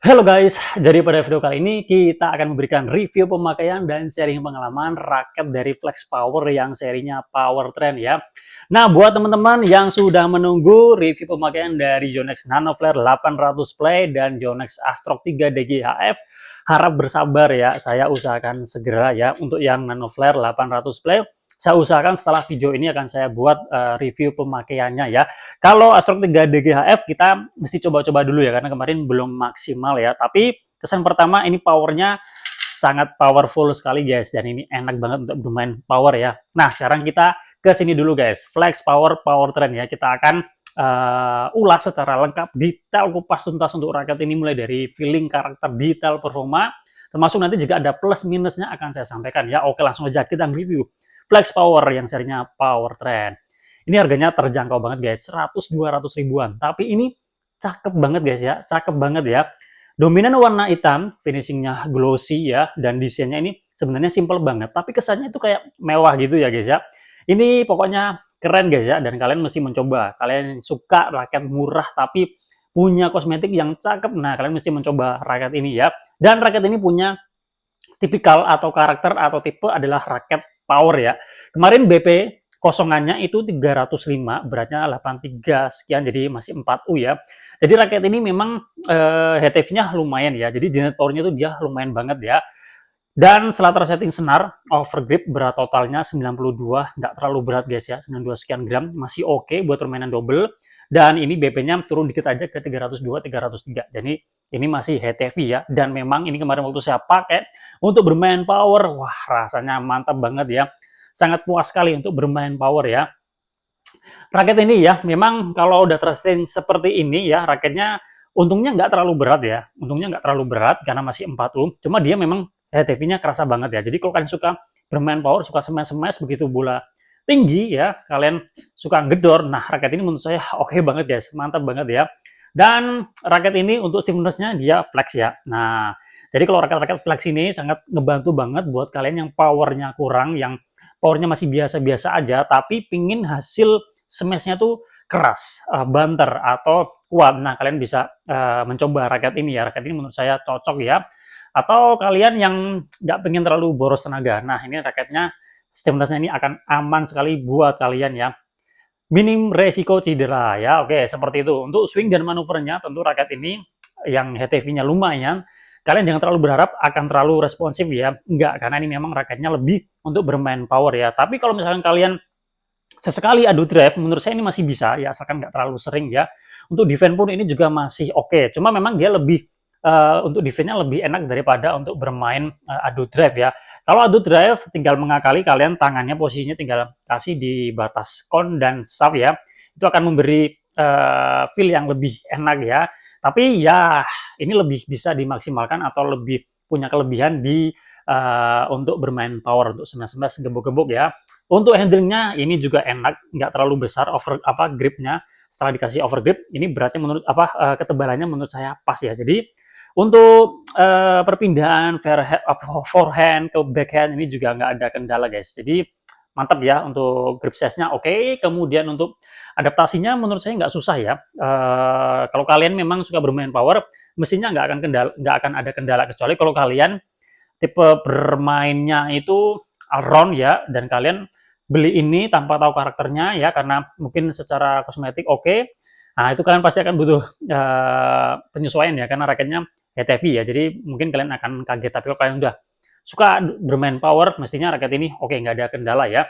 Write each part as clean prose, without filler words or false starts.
Halo guys, jadi pada video kali ini kita akan memberikan review pemakaian dan sharing pengalaman raket dari Flex Power yang serinya Power Trend ya. Nah, buat teman-teman yang sudah menunggu review pemakaian dari Yonex Nano Flare 800 Play dan Yonex Astrok 3 DGHF, harap bersabar ya. Saya usahakan segera ya untuk yang Nano Flare 800 Play. Saya usahakan setelah video ini akan saya buat review pemakaiannya ya. Kalau Astrok 3 DGHF kita mesti coba-coba dulu ya, karena kemarin belum maksimal ya. Tapi kesan pertama ini powernya sangat powerful sekali guys, dan ini enak banget untuk bermain power ya. Nah, sekarang kita ke sini dulu guys, Flex Power Power Trend ya. Kita akan ulas secara lengkap, detail, kupas tuntas untuk raket ini, mulai dari feeling, karakter, detail, performa, termasuk nanti jika ada plus minusnya akan saya sampaikan ya. Oke, langsung aja kita review Flex Power yang serinya Power Trend. Ini harganya terjangkau banget guys, 100-200 ribuan. Tapi ini cakep banget guys ya, cakep banget ya. Dominan warna hitam, finishingnya glossy ya, dan desainnya ini sebenarnya simple banget. Tapi kesannya itu kayak mewah gitu ya guys ya. Ini pokoknya keren guys ya, dan kalian mesti mencoba. Kalian suka raket murah tapi punya kosmetik yang cakep, nah kalian mesti mencoba raket ini ya. Dan raket ini punya tipikal atau karakter atau tipe adalah raket power ya. Kemarin BP kosongannya itu 305, beratnya 83 sekian, jadi masih 4U ya. Jadi raket ini memang HTV-nya lumayan ya, jadi generate power-nya itu dia lumayan banget ya. Dan setelah tersetting senar, overgrip berat totalnya 92, nggak terlalu berat guys ya, 92 sekian gram, masih oke buat permainan double. Dan ini BP-nya turun dikit aja ke 302, 303. Jadi ini masih HTV ya, dan memang ini kemarin waktu saya pakai untuk bermain power, wah rasanya mantap banget ya. Sangat puas sekali untuk bermain power ya. Raket ini ya, memang kalau udah tersetting seperti ini ya, raketnya untungnya nggak terlalu berat ya. Untungnya nggak terlalu berat karena masih 4U. Cuma dia memang HTV-nya kerasa banget ya. Jadi kalau kalian suka bermain power, suka smash-smash begitu bola tinggi ya, kalian suka gedor, nah raket ini menurut saya oke banget guys, mantap banget ya. Dan raket ini untuk stiffness-nya dia flex ya. Nah, jadi kalau raket-raket flex ini sangat ngebantu banget buat kalian yang powernya kurang, yang powernya masih biasa-biasa aja, tapi pingin hasil smashnya tuh keras, banter atau kuat. Nah, kalian bisa mencoba raket ini ya. Raket ini menurut saya cocok ya. Atau kalian yang nggak pengen terlalu boros tenaga. Nah, ini raketnya stiffness-nya ini akan aman sekali buat kalian ya. Minim resiko cedera ya. Oke, seperti itu. Untuk swing dan manuvernya tentu raket ini yang HTV-nya lumayan. Kalian jangan terlalu berharap akan terlalu responsif ya. Enggak, karena ini memang raketnya lebih untuk bermain power ya. Tapi kalau misalkan kalian sesekali adu drive, menurut saya ini masih bisa ya, asalkan nggak terlalu sering ya. Untuk defense pun ini juga masih oke. Cuma memang dia lebih untuk defense-nya lebih enak daripada untuk bermain adu drive ya. Kalau adu drive tinggal mengakali, kalian tangannya posisinya tinggal kasih di batas kon dan shaft ya. Itu akan memberi feel yang lebih enak ya. Tapi ya ini lebih bisa dimaksimalkan atau lebih punya kelebihan di untuk bermain power, untuk smash-smash gebuk-gebuk ya. Untuk handlingnya ini juga enak, nggak terlalu besar gripnya. Setelah dikasih overgrip, ini beratnya menurut ketebalannya menurut saya pas ya. Jadi untuk perpindahan forehand ke backhand ini juga nggak ada kendala guys. Jadi mantap ya untuk grip size-nya oke. Kemudian untuk adaptasinya menurut saya nggak susah ya. Kalau kalian memang suka bermain power, mestinya nggak akan ada kendala, kecuali kalau kalian tipe bermainnya itu all-round ya, dan kalian beli ini tanpa tahu karakternya ya, karena mungkin secara kosmetik oke. Nah, itu kalian pasti akan butuh penyesuaian ya, karena raketnya HTV ya, jadi mungkin kalian akan kaget. Tapi kalau kalian udah suka bermain power, mestinya raket ini oke, nggak ada kendala ya.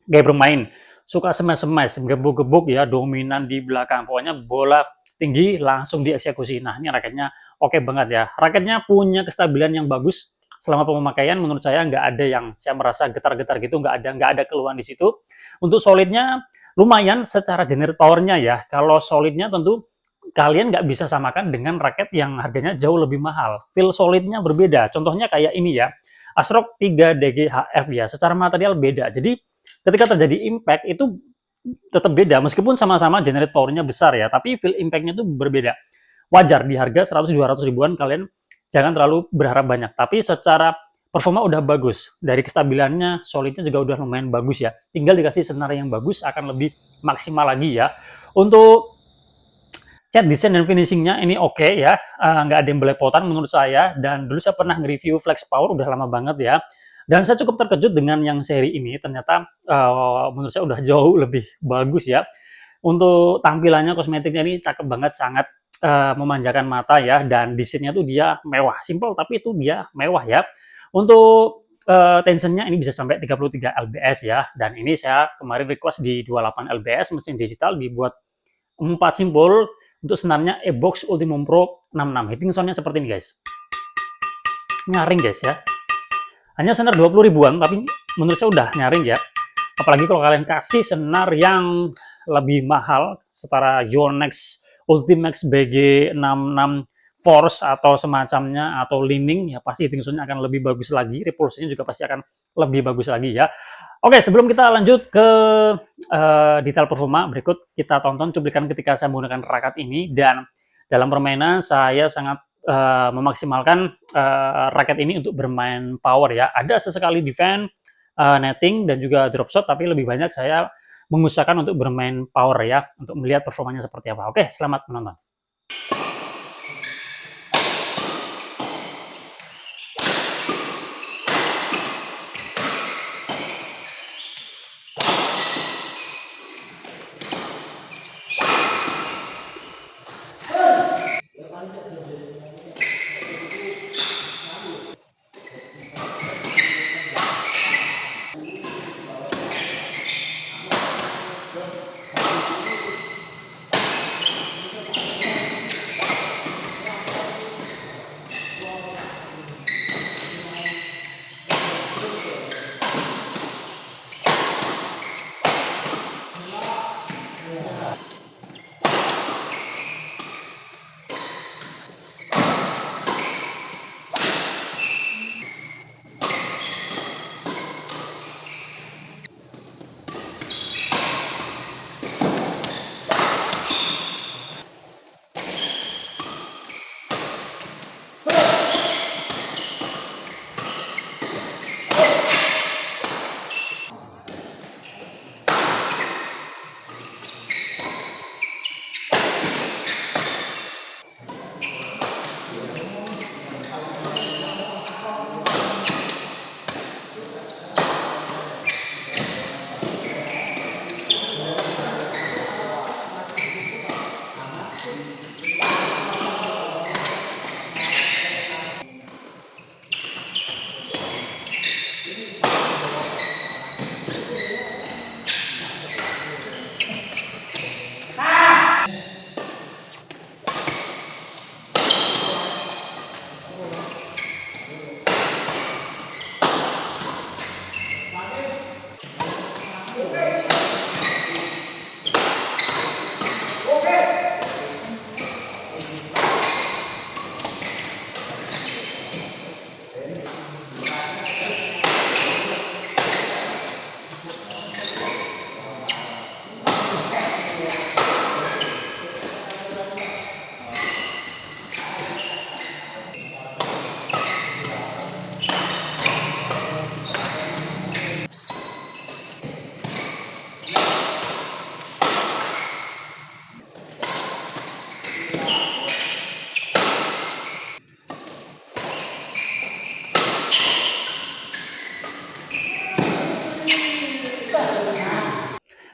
Gaya bermain, suka smash-smash, gebuk-gebuk ya, dominan di belakang, pokoknya bola tinggi langsung dieksekusi. Nah, ini raketnya oke banget ya. Raketnya punya kestabilan yang bagus selama pemakaian. Menurut saya nggak ada yang saya merasa getar-getar gitu, nggak ada keluhan di situ. Untuk solidnya lumayan secara generate powernya ya. Kalau solidnya tentu kalian nggak bisa samakan dengan raket yang harganya jauh lebih mahal. Feel solidnya berbeda. Contohnya kayak ini ya, Astrok 3 DGHF ya. Secara material beda. Jadi ketika terjadi impact itu tetap beda, meskipun sama-sama generate powernya besar ya, tapi feel impact-nya itu berbeda. Wajar di harga 100-200 ribuan kalian jangan terlalu berharap banyak, tapi secara performa udah bagus. Dari kestabilannya, solidnya juga udah lumayan bagus ya. Tinggal dikasih senar yang bagus akan lebih maksimal lagi ya. Untuk cat desain dan finishingnya ini oke ya, nggak ada yang belepotan menurut saya. Dan dulu saya pernah nge-review Flex Power, udah lama banget ya. Dan saya cukup terkejut dengan yang seri ini, ternyata menurut saya udah jauh lebih bagus ya. Untuk tampilannya, kosmetiknya ini cakep banget, sangat memanjakan mata ya. Dan desainnya tuh dia mewah, simple tapi itu dia mewah ya. Untuk tensionnya ini bisa sampai 33 lbs ya. Dan ini saya kemarin request di 28 lbs, mesin digital dibuat 4 simpul. Untuk senarnya Ebox Ultimum Pro 66. Hitting soundnya seperti ini guys. Nyaring guys ya. Hanya senar 20 ribuan, tapi menurut saya udah nyaring ya. Apalagi kalau kalian kasih senar yang lebih mahal, setara Yonex Ultimax BG66 Force atau semacamnya, atau Leaning, ya pasti hitting soundnya akan lebih bagus lagi, repulsinya juga pasti akan lebih bagus lagi ya. Oke, sebelum kita lanjut ke detail performa, berikut kita tonton cuplikan ketika saya menggunakan raket ini. Dan dalam permainan saya sangat memaksimalkan raket ini untuk bermain power ya. Ada sesekali defense, netting, dan juga drop shot, tapi lebih banyak saya mengusahakan untuk bermain power ya, untuk melihat performanya seperti apa. Oke, selamat menonton.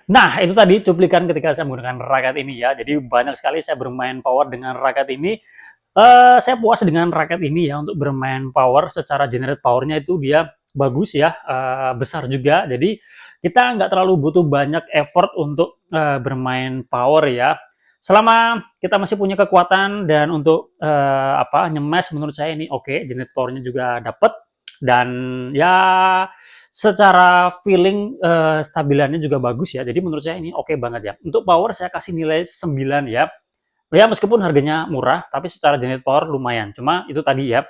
Nah, itu tadi cuplikan ketika saya menggunakan raket ini ya. Jadi banyak sekali saya bermain power dengan raket ini. Saya puas dengan raket ini ya untuk bermain power. Secara generate powernya itu dia bagus ya, besar juga. Jadi kita nggak terlalu butuh banyak effort untuk bermain power ya. Selama kita masih punya kekuatan dan untuk nyemes, menurut saya ini oke. Generate powernya juga dapet. Dan ya secara feeling stabilannya juga bagus ya. Jadi menurut saya ini oke banget ya. Untuk power saya kasih nilai 9 ya. Ya meskipun harganya murah, tapi secara generate power lumayan. Cuma itu tadi ya,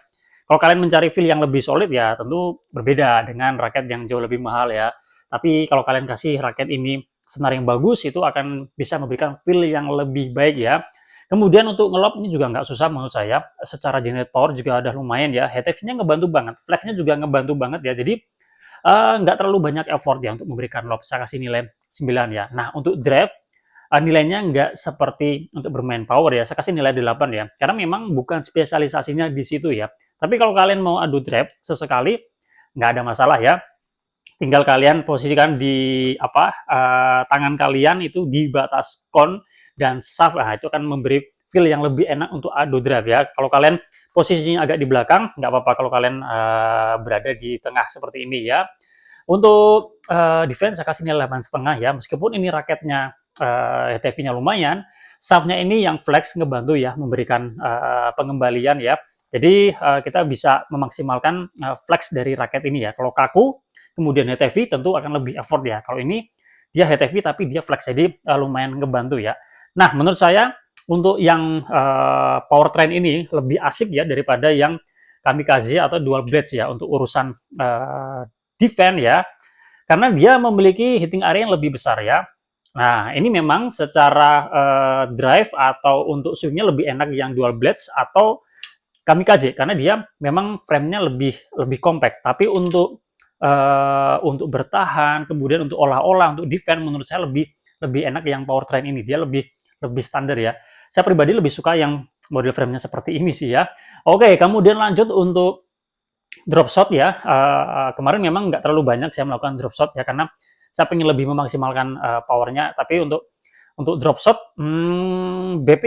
kalau kalian mencari feel yang lebih solid ya tentu berbeda dengan raket yang jauh lebih mahal ya. Tapi kalau kalian kasih raket ini senar yang bagus, itu akan bisa memberikan feel yang lebih baik ya. Kemudian untuk ngelop ini juga nggak susah menurut saya. Secara generate power juga ada lumayan ya. HTV-nya ngebantu banget, flexnya juga ngebantu banget ya. Jadi nggak terlalu banyak effort ya untuk memberikan lob. Saya kasih nilai 9 ya. Nah, untuk drive nilainya nggak seperti untuk bermain power ya, saya kasih nilai 8 ya, karena memang bukan spesialisasinya di situ ya. Tapi kalau kalian mau adu drive sesekali, nggak ada masalah ya. Tinggal kalian posisikan di tangan kalian itu di batas kon dan shaft, nah itu akan memberi feel yang lebih enak untuk adu drive ya. Kalau kalian posisinya agak di belakang, nggak apa-apa kalau kalian berada di tengah seperti ini ya. Untuk defense saya kasih nilai 8,5 ya, meskipun ini raketnya HTV-nya lumayan, shaft-nya ini yang flex ngebantu ya, memberikan pengembalian ya. Jadi kita bisa memaksimalkan flex dari raket ini ya. Kalau kaku, kemudian HTV tentu akan lebih effort ya. Kalau ini dia HTV tapi dia flex, jadi lumayan ngebantu ya. Nah, menurut saya untuk yang powertrain ini lebih asik ya daripada yang kamikaze atau dual blades ya untuk urusan defense ya, karena dia memiliki hitting area yang lebih besar ya. Nah, ini memang secara drive atau untuk swingnya lebih enak yang dual blades atau kamikaze karena dia memang frame-nya lebih compact. Tapi untuk bertahan, kemudian untuk olah-olah, untuk defense, menurut saya lebih enak yang powertrain ini. Dia lebih standar ya. Saya pribadi lebih suka yang model frame-nya seperti ini sih ya. Oke, kemudian lanjut untuk drop shot ya. Kemarin memang nggak terlalu banyak saya melakukan drop shot ya karena saya pengen lebih memaksimalkan powernya. Tapi untuk drop shot, BP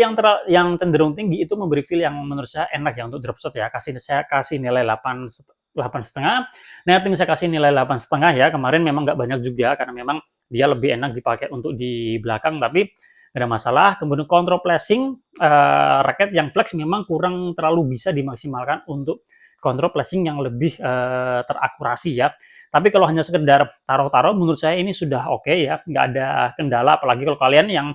yang cenderung tinggi itu memberi feel yang menurut saya enak ya untuk drop shot ya. Saya kasih nilai 8,5. Netting saya kasih nilai 8,5 ya. Kemarin memang nggak banyak juga karena memang dia lebih enak dipakai untuk di belakang, tapi nggak ada masalah. Kemudian control flashing, raket yang flex memang kurang terlalu bisa dimaksimalkan untuk kontrol flashing yang lebih terakurasi ya. Tapi kalau hanya sekedar taruh-taruh, menurut saya ini sudah oke ya, nggak ada kendala. Apalagi kalau kalian yang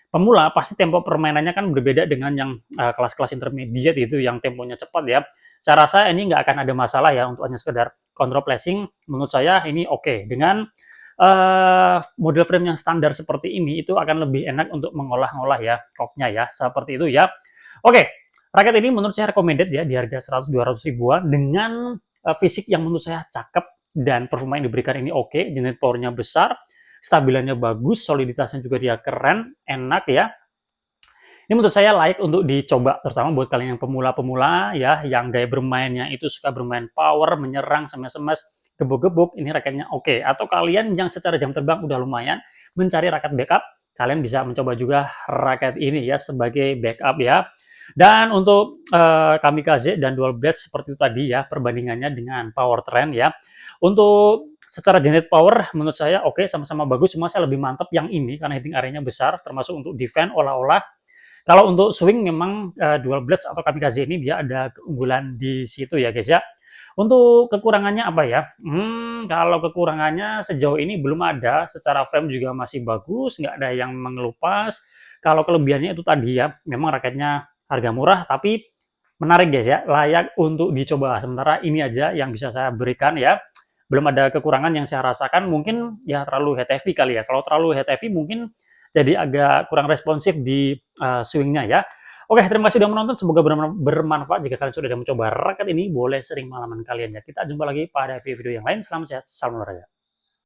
pemula, pasti tempo permainannya kan berbeda dengan yang kelas-kelas intermediate itu, yang temponya cepat ya. Saya rasa ini nggak akan ada masalah ya untuk hanya sekedar control flashing. Menurut saya ini oke. Dengan model frame yang standar seperti ini, itu akan lebih enak untuk mengolah-ngolah ya koknya ya, seperti itu ya. Oke, raket ini menurut saya recommended ya di harga 100-200 ribuan dengan fisik yang menurut saya cakep dan performa yang diberikan ini oke. Unit powernya besar, stabilannya bagus, soliditasnya juga dia keren, enak ya. Ini menurut saya layak untuk dicoba, terutama buat kalian yang pemula-pemula ya, yang gaya bermainnya itu suka bermain power, menyerang, smash-smash, gebuk-gebuk, ini raketnya oke. Atau kalian yang secara jam terbang udah lumayan, mencari raket backup, kalian bisa mencoba juga raket ini ya sebagai backup ya. Dan untuk kamikaze dan dual blades seperti itu tadi ya, perbandingannya dengan powertrain ya. Untuk secara unit power menurut saya oke, sama-sama bagus, cuma saya lebih mantap yang ini karena hitting area-nya besar, termasuk untuk defense, olah-olah. Kalau untuk swing memang dual blades atau kamikaze ini dia ada keunggulan di situ ya guys ya. Untuk kekurangannya apa ya? Kalau kekurangannya sejauh ini belum ada. Secara frame juga masih bagus, nggak ada yang mengelupas. Kalau kelebihannya itu tadi ya, memang raketnya harga murah tapi menarik guys ya, layak untuk dicoba. Sementara ini aja yang bisa saya berikan ya. Belum ada kekurangan yang saya rasakan, mungkin ya terlalu heavy kali ya. Kalau terlalu heavy mungkin jadi agak kurang responsif di swingnya ya. Oke, terima kasih sudah menonton. Semoga bermanfaat. Jika kalian sudah mencoba raket ini, boleh sering pengalaman kalian ya. Kita jumpa lagi pada video yang lain. Salam sehat, salam olahraga.